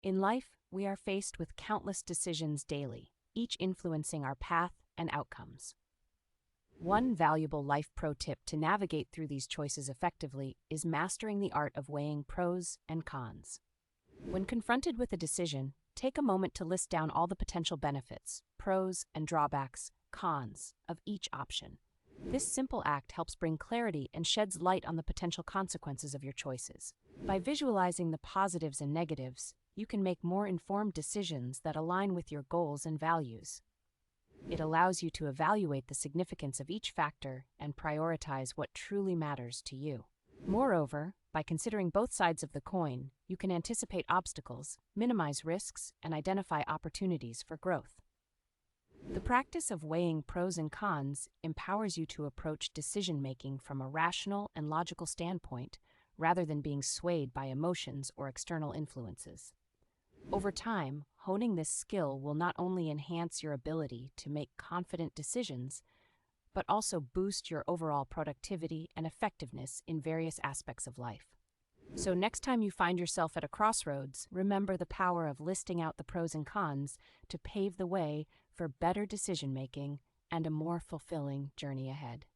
In life, we are faced with countless decisions daily, each influencing our path and outcomes. One valuable life pro tip to navigate through these choices effectively is mastering the art of weighing pros and cons. When confronted with a decision, take a moment to list down all the potential benefits, pros and drawbacks, cons, of each option. This simple act helps bring clarity and sheds light on the potential consequences of your choices. By visualizing the positives and negatives, you can make more informed decisions that align with your goals and values. It allows you to evaluate the significance of each factor and prioritize what truly matters to you. Moreover, by considering both sides of the coin, you can anticipate obstacles, minimize risks, and identify opportunities for growth. The practice of weighing pros and cons empowers you to approach decision-making from a rational and logical standpoint rather than being swayed by emotions or external influences. Over time, honing this skill will not only enhance your ability to make confident decisions, but also boost your overall productivity and effectiveness in various aspects of life. So next time you find yourself at a crossroads, remember the power of listing out the pros and cons to pave the way for better decision-making and a more fulfilling journey ahead.